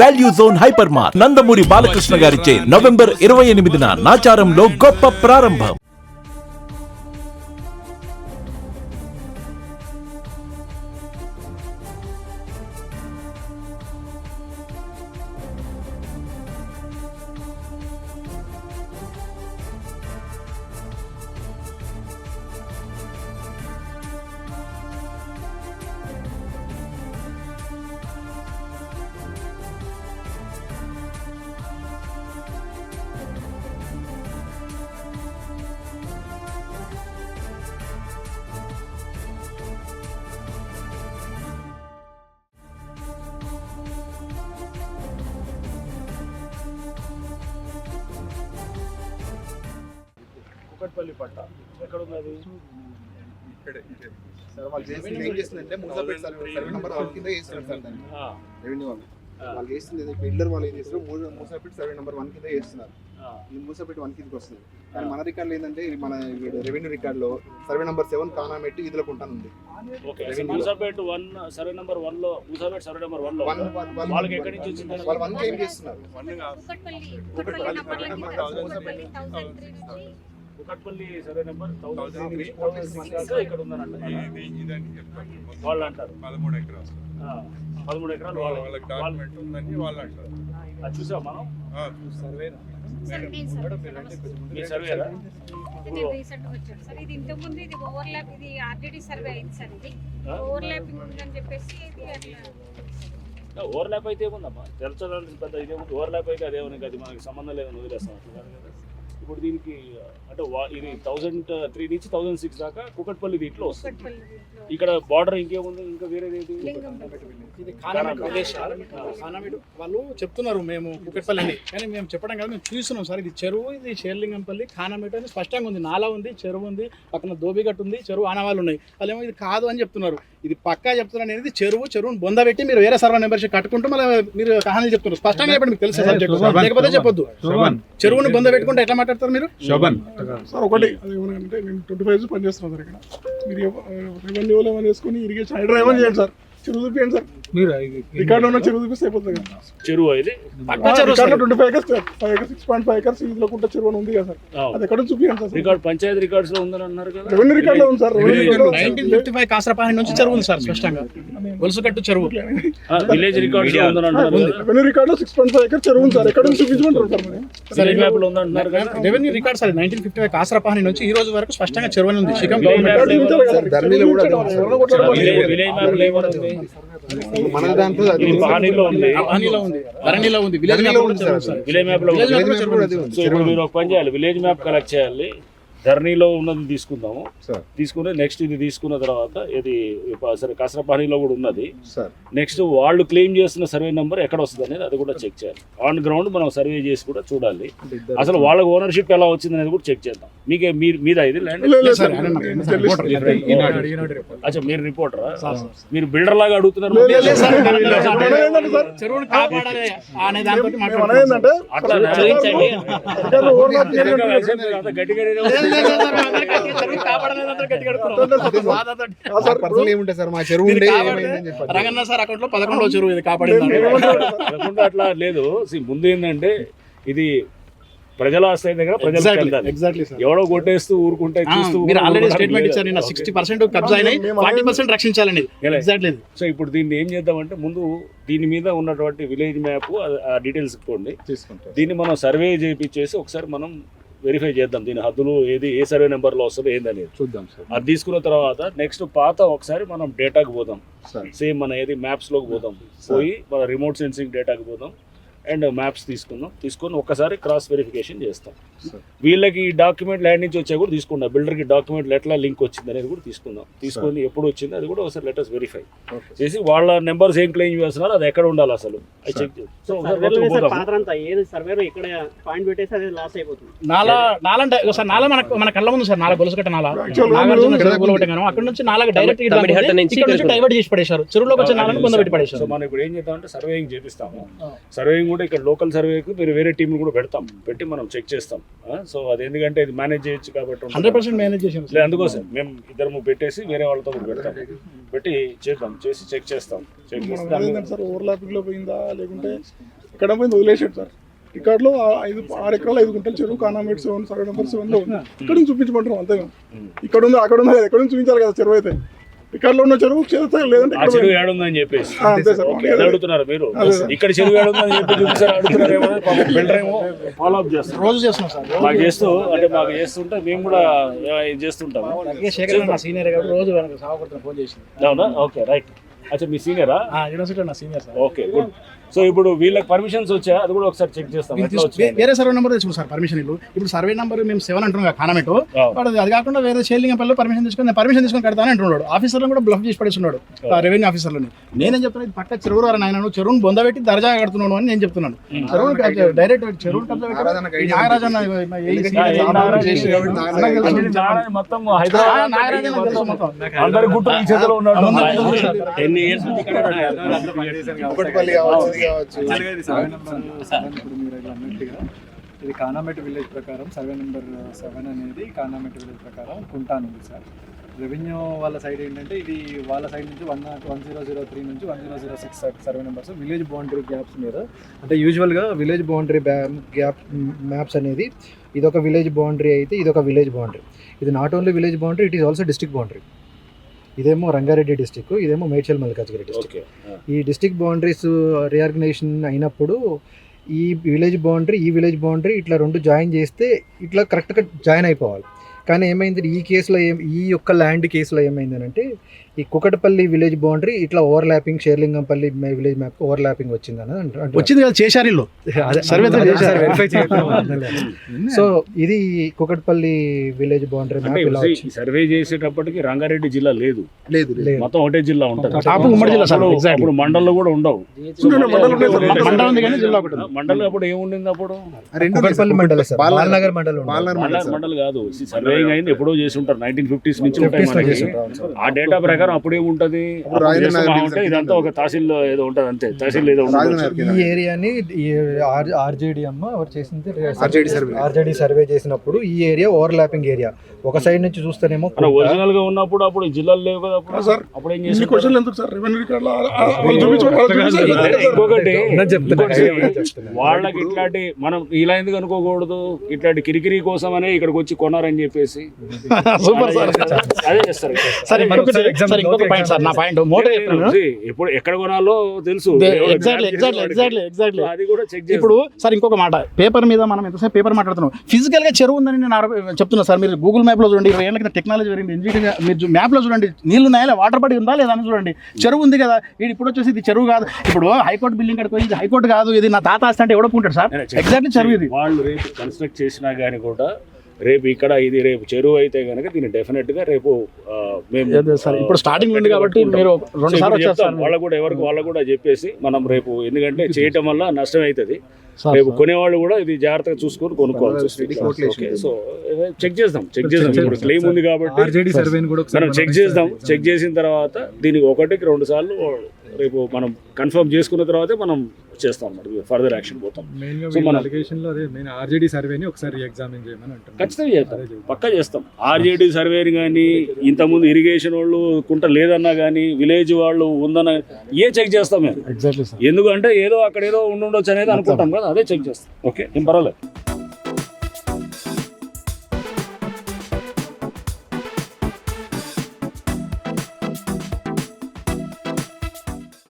Value zone hyper mart Nandamuri Balakrishna గారిచే November 28న నాచారంలో గొప్ప ప్రారంభం. కుకట్పల్లి పట్ట ఎక్కడ ఉన్నది? సార్ వాళ్ళు చేసింది ఏం చేస్తుందంటే మూసాపేట సర్వే నెంబర్ 1 కింద చేస్తున్నారు సార్ దాన్ని రెవెన్యూ వాళ్ళు చేస్తుంది బిల్డర్ వాళ్ళు ఏం చేస్తారు మూసాపేట సర్వే నెంబర్ 1 కింద చేస్తున్నారు. ఈ మూసాపేట 1 కిందకి వస్తుంది. కానీ మన రికార్డులో ఏంటంటే ఇది మన రెవెన్యూ రికార్డులో సర్వే నెంబర్ 7 కానామెట్టి ఇదిలో ఉంటానుంది. మూసాపేట 1 సర్వే నెంబర్ 1 లో మూసాపేట సర్వే నెంబర్ 1 లో వాళ్ళకి ఎక్కడి నుంచి వచ్చింది? వాళ్ళు 1 కి ఏం చేస్తున్నారు? కుకట్పల్లి సర్వే నెంబర్ 1003 ఇక్కడ ఉందనంట వాళ్ళు అంటారు. 13 ఎకరాలు వాళ్ళకి డాక్యుమెంట్ ఉందని వాళ్ళు అంటారు. అది చూసాం మనం. సర్వే మీ సర్వేరా? ఇది ఇంతకు ముందు ఇది ఓవర్లాప్, ఇది ఆర్డిడి సర్వే అయింది సార్. ఇది ఓవర్లాపింగ్ ఉందని చెప్పేసి ఇది అట్లా ఓవర్లాప్ అయితే ఏముందమ్మా తెరచడానికి పెద్ద ఇదేముంది. ఓవర్లాప్ అయితే అదేమని అది మనకి సంబంధం లేదని వదిలేస్తాం అట్లా కాదు కదా. ఇప్పుడు దీనికి అంటే ఇది 1003 నుంచి 1006 దాకా కుకట్పల్లి దీంట్లో వస్తుంది. ఇక్కడ బార్డర్ ఇంకేముంది? ఇంకా వేరేది ఇది కానామెట్ విలేజ్. కానామెట్ వాళ్ళు చెప్తున్నారు మేము కుకట్పల్లి అని, కానీ మేము చెప్పడం కాదు, మేము చూస్తున్నాం సార్. ఇది చెరువు, ఇది షేర్లింగంపల్లి కానామెట్ అని స్పష్టంగా ఉంది. నాలా ఉంది, చెరువు ఉంది, పక్కన దోబిగట్టు ఉంది, చెరువు ఆనవాళ్ళు ఉన్నాయి. వాళ్ళు ఏమో ఇది కాదు అని చెప్తున్నారు. ఇది పక్కా చెప్తున్నారు. అనేది చెరువును బొంద పెట్టి మీరు వేరే సర్వే నెంబర్షిప్ కట్టుకుంటూ మళ్ళీ మీరు కహానీలు చెప్తున్నారు. స్పష్టంగా చెప్పండి, మీకు తెలిసే సబ్జెక్ట్, లేకపోతే చెప్పొద్దు. చెరువును బొంద పెట్టుకుంటే ఎట్లా మాట్లాడతారు మీరు? సార్ ఒకటి అది ఏమనంటే నేను 25 పనిచేస్తున్నాను సార్. ఇక్కడ మీరు రెవెన్యూలో ఏమైనా వేసుకుని ఇరిగేషన్ హైడ్రా ఏమైనా చేయండి సార్. చెరువు చూపించండి సార్. మీరు రికార్డు ఉన్న చెరువు చూపిస్తే అయిపోతుంది కదా. చెరువు ఇది 25 acres 6.5 acres ఇందులో కుంట చెరువు అని ఉంది కదా సార్. అది ఎక్కడ చూపించండి సార్. రికార్డ్ పంచాయతీ రికార్డ్స్ లో ఉందని అన్నారు కదా. రెవెన్యూ రికార్డ్ లో ఉంది సార్. 1955 కాసరపాని నుంచి చెరువు ఉంది సార్ స్పష్టంగా. గొలుసుకట్టు చెరువు విలేజ్ రికార్డ్స్ లో ఉందని అంటున్నారు. రెవెన్యూ రికార్డ్ లో 6.5 acres చెరువు ఉంది సార్. ఎక్కడ చూపించమంటారు సార్? విలేజ్ మ్యాప్ లో ఉందంటున్నారు కదా. రెవెన్యూ రికార్డ్ సార్ 1955 కాసరపాని నుంచి ఈ రోజు వరకు స్పష్టంగా చెరువు ఉంది. విలేజ్ మ్యాప్ లేవనుంది. మన దాంట్లో పహానీలో ఉంది, ధరణిలో ఉంది, విలేజ్ మ్యాప్ లో ఉంది. విలేజ్ మ్యాప్ లో ఉంది. సో ఇప్పుడు మీరు ఒక పని చేయాలి, విలేజ్ మ్యాప్ కలెక్ట్ చేయాలి. ధరణిలో ఉన్నది తీసుకుందాము. తీసుకుని నెక్స్ట్ ఇది తీసుకున్న తర్వాత ఇది సరే కాసరపానీలో కూడా ఉన్నది. నెక్స్ట్ వాళ్ళు క్లెయిమ్ చేస్తున్న సర్వే నెంబర్ ఎక్కడ వస్తుంది అనేది అది కూడా చెక్ చేయాలి. ఆన్ గ్రౌండ్ మనం సర్వే చేసి కూడా చూడాలి అసలు వాళ్ళకి ఓనర్షిప్ ఎలా వచ్చింది అనేది కూడా చెక్ చేద్దాం. మీకే మీద ఇది ల్యాండ్? అచ్చా, మీరు రిపోర్టరా? మీరు బిల్డర్ లాగా అడుగుతున్నారు. చెరువును కాపాడాలి అనే దాంతో ఏముంటాయి సార్? మా చెరువు రంగన్న సార్ అకౌంట్ లో 11వ చెరువు ఇది కాపాడింది. అట్లా లేదు. ముందు ఏంటంటే ఇది ప్రజల ఆస్తి దగ్గర ప్రజలు ఎవడో కొట్టేస్తూ ఊరుకుంటే చూస్తూ ఆల్రెడీ స్టేట్మెంట్ ఇచ్చారు. 60% కబ్జా అయినాయి, 40% రక్షించాలని. సో ఇప్పుడు దీన్ని ఏం చేద్దామంటే ముందు దీని మీద ఉన్నటువంటి విలేజ్ మ్యాప్ ఆ డీటెయిల్స్ ఇవ్వండి. దీన్ని మనం సర్వే చేయించేసి ఒకసారి మనం వెరిఫై చేద్దాం. దీని హద్దులు ఏది ఏ సర్వే నెంబర్లో వస్తుందో ఏందనేది చూద్దాం. అది తీసుకున్న తర్వాత నెక్స్ట్ పాత ఒకసారి మనం డేటాకి పోదాం. సేమ్ మన ఏది మ్యాప్స్లోకి పోదాం. పోయి మన రిమోట్ సెన్సింగ్ డేటాకి పోదాం అండ్ మ్యాప్స్ తీసుకొని ఒక్కసారి క్రాస్ వెరిఫికేషన్ చేస్తాం. వీళ్ళకి ఈ డాక్యుమెంట్ ల్యాండ్ నుంచి వచ్చా కూడా తీసుకుందాం. బిల్డర్కి డాక్యుమెంట్ ఎట్లా లింక్ వచ్చింది అనేది కూడా తీసుకొని ఎప్పుడు వచ్చింది అది కూడా ఒకసారి లెటర్స్ వెరిఫై చేసి వాళ్ళ నెంబర్స్ ఏం క్లెయిమ్ చేస్తున్నారు అది ఎక్కడ ఉండాలి అసలు అది చెక్ చేసి నాలా మన కళ్ళ ముందు సార్. నాలా గొలుసుకట్ట నాలా అక్కడ నుంచి నాలుగు డైరెక్ట్ డైవర్ట్ చేసి పడేశారు. చెరువులోకి వచ్చే నాలను పొందబెట్టి పడేశారు. మనం ఇప్పుడు ఏం చేద్దామంటే సర్వేయింగ్ చేపిస్తాము. సర్వేయింగ్ లేకుంటే ఇక్కడ లోకల్ సర్వేకి మీరు వేరే టీంని కూడా పెట్టి మనం చెక్ చేస్తాం. సో అది ఎందుకంటే ఇది మేనేజ్ చేయొచ్చు కాబట్టి 100% మేనేజ్ చేసాం లేదు, అందుకోసం మేము ఇద్దరు పెట్టేసి వేరే వాళ్ళతో కూడా పెడతాం, పెట్టి చేసి చెక్ చేస్తాం. చెక్ చేసి దాన్ని ఏంటంటే సార్ ఓవర్లాపింగ్ లో పోయిందా లేకుంటే ఎక్కడ పోయింది వదిలేసాడు సార్. రికార్డులో 6 ఎకరాలు 5 గుంటల చెరువు కానామేట్ 7 సర్వే నెంబర్ 7 లో ఉంది. ఇక్కడ నుంచి చూపించమంటారు అంతే. ఇక్కడ ఉంది అక్కడ ఉంది, ఎక్కడ నుంచి చూపించాలి కదా చెరువు అయితే. రికార్డులో ఉన్న చెరువు చేస్తారు లేదంటే ఆ చెరువు ఏడుందని చెప్పేసి అంతే సార్. ఎలా అడుగుతున్నారు మీరు? ఇక్కడ చెరువు ఏడుందని చెప్పి చూపిస్తారు అడుగుతున్నారేమో, బిల్డరేమో ఫాలో అప్ చేస్తారు. రోజు చేస్తున్నాం సార్. మాకు చేస్తుంటే మేము కూడా ఇది చేస్తుంటాం. శేఖర్ నా సీనియర్ కాబట్టి రోజు వెనక సాగుపడుతున్న ఫోన్ చేసింది. అవునా? Okay, right. అచ్చా, మీ సీనియరా? యూనివర్సిటీ నా senior sir. Okay, good. So ఇప్పుడు వీళ్ళకి పర్మిషన్స్ వచ్చా అది కూడా ఒకసారి చెక్ చేస్తాం. ఎట్లా వచ్చాయి? వేరే సర్వే నెంబర్ తెచ్చుకున్నాం సార్ పర్మిషన్. ఇప్పుడు సర్వే నెంబర్ మేము 7 అంటున్నాం కానమేట్, బట్ అది కాకుండా వేరే షేర్లింగంపల్లిలో పర్మిషన్ తీసుకొని కడతాను అంటున్నాడు. ఆఫీసర్లను కూడా బ్లఫ్ చేసి పడేస్తున్నాడు, రెవెన్యూ ఆఫీసర్లని. నేనేం చెప్తున్నాను, ఇది పక్క చెరువు ఆయన చెరువును బొందబెట్టి దర్జా కడుతున్నాను అని నేను చెప్తున్నాను. చెరువును డైరెక్ట్ చెరువును నాగరాజన్న మొత్తం హైదరాబాద్ అందరి గుట్టు ఈ చేతిలో ఉన్నాడు. కుకట్పల్లి కావచ్చు, ఇది కావచ్చు. ఇప్పుడు మీరు ఇలా అన్నట్టుగా ఇది కానామెట్ విలేజ్ ప్రకారం సర్వే నెంబర్ 7 అనేది కానామెట్ విలేజ్ ప్రకారం కుంటాను ఉంది సార్. రెవెన్యూ వాళ్ళ సైడ్ ఏంటంటే ఇది వాళ్ళ సైడ్ నుంచి 1003 నుంచి 1006 survey numbers village boundary gaps మీద, అంటే యూజువల్గా విలేజ్ బౌండరీ గ్యాప్ మ్యాప్స్ అనేది ఇది ఒక విలేజ్ బౌండరీ అయితే ఇది ఒక విలేజ్ బౌండరీ. ఇది not only village boundary, it is also district boundary. ఇదేమో రంగారెడ్డి డిస్టిక్, ఇదేమో మేడ్చల్ మల్కాజ్గిరి డిస్టిక్. ఈ డిస్టిక్ బౌండరీస్ రీఆర్గనైజేషన్ అయినప్పుడు ఈ విలేజ్ బౌండరీ ఇట్లా 2 జాయిన్ చేస్తే ఇట్లా కరెక్ట్గా జాయిన్ అయిపోవాలి. కానీ ఏమైంది ఈ యొక్క ల్యాండ్ కేసులో ఏమైంది అంటే ఈ కుకట్పల్లి విలేజ్ బౌండరీ ఇట్లా overlapping Serilingampally village map overlapping వచ్చింది అని వచ్చింది కదా, చేశారు ఇల్లు వెరిఫై సో ఇది Kukatpally village boundary map. Survey చేసేటప్పటికి రంగారెడ్డి జిల్లా లేదు, మొత్తం ఒకటే జిల్లా ఉంటుంది. ఉమ్మడి జిల్లా సార్. అప్పుడు మండలంలో కూడా ఉండవు. మండలం ఉంది కానీ జిల్లా ఒకటి. మండలం అప్పుడు ఏముండింది? అప్పుడు కుకట్పల్లి మండలం సార్, బాలనగర్ మండలం. మండలం కాదు, సర్వేయింగ్ అయింది ఎప్పుడో చేసి ఉంటారు. 1950s నుంచి ఉంటాయి మనకి. ఆ డేటా ప్రకారం అప్పుడు ఏముంటది, ఇదంతా ఒక తహసీల్ ఏదో ఉంటది, అంతే. తహసీల్ ఏదో ఈ ఏరియాని ఆర్జేడి అమ్మ ఎవరు చేసింది, ఆర్జేడి సర్వే చేసినప్పుడు ఈ ఏరియా ఓవర్లాపింగ్ ఏరియా. ఒక సైడ్ నుంచి చూస్తేనేమో ఒరిజినల్ గా ఉన్నప్పుడు అప్పుడు జిల్లాలు లేవు కదా. అప్పుడు ఏం చేసి వాళ్ళకి ఇట్లాంటి మనం ఇలా ఎందుకు అనుకోకూడదు, ఇట్లాంటి కిరికిరి కోసం అనే ఇక్కడికి వచ్చి కొన్నారని చెప్పేసి అదే చేస్తారు. ఇంకొక పాయింట్ సార్, నా పాయింట్ మోటో ఇప్పుడు ఎక్కడ కొనాలో తెలుసు. ఎగ్జాక్ట్లీ అది కూడా చెక్. ఇప్పుడు సార్ ఇంకొక మాట, పేపర్ మీద మనం ఎంతసేపు పేపర్ మాట్లాడుతున్నాం, ఫిజికల్ గా చెరువు ఉందని నేను చెప్తున్నా సార్. మీరు గూగుల్ మ్యాప్ లో చూడండి, 20 ఏళ్ళ కింద టెక్నాలజీ పెరిగింది, ఇంజనీరింగ్ మీరు మ్యాప్ లో చూడండి, నీళ్లు ఉన్నాయా, వాటర్ పడి ఉందా లేదా అని చూడండి. చెరువు ఉంది కదా, ఇది ఇప్పుడు వచ్చేసి ఇది చెరువు కాదు. ఇప్పుడు హైకోర్టు బిల్డింగ్ కడుకో, ఇది హైకోర్టు కాదు, ఇది నా తాత ఆస్తి అంటే ఎవడొప్పుకుంటాడు సార్. ఎగ్జాక్ట్లీ చెరువు ఇది. వాళ్ళు రేపు కన్స్ట్రక్ట్ చేసినా కానీ కూడా రేపు ఇక్కడ ఇది రేపు చెరువు అయితే కనుక దీన్ని డెఫినెట్ గా రేపు మేము ఇప్పుడు స్టార్టింగ్ ఉంది కాబట్టి మీరు 2 సార్లు చెప్తాం. వాళ్ళకు కూడా ఎవరికి వాళ్ళకు కూడా చెప్పేసి మనం రేపు, ఎందుకంటే చేయటం వల్ల నష్టం అవుతుంది. రేపు కొనేవాళ్ళు కూడా ఇది జాగ్రత్తగా చూసుకొని కొనుక్కోవాల్సి వస్తుంది. సో చెక్ చేద్దాం. ఇప్పుడు క్లెయిమ్ ఉంది కాబట్టి మనం చెక్ చేసిన తర్వాత దీనికి 1కి 2 సార్లు రేపు మనం కన్ఫర్మ్ చేసుకున్న తర్వాతే మనం చేస్తాం అన్నమాట, ఫర్దర్ యాక్షన్ పోతాం. సో మనం ఆర్జేడి సర్వేని ఒకసారి ఎగ్జామిన్ చేయమని అంటాం. ఖచ్చితంగా చేస్తాం, పక్కా చేస్తాం. ఆర్జేడి సర్వేని కానీ, ఇంతకుముందు ఇరిగేషన్ వాళ్ళు కుంట లేదన్నా కానీ, విలేజ్ వాళ్ళు ఉందన్నా చెక్ చేస్తాం మేము. ఎందుకంటే ఏదో అక్కడ ఏదో ఉండొచ్చు అనేది అనుకుంటాం కదా, అదే చెక్ చేస్తాం. ఓకే, ఏం పర్వాలేదు.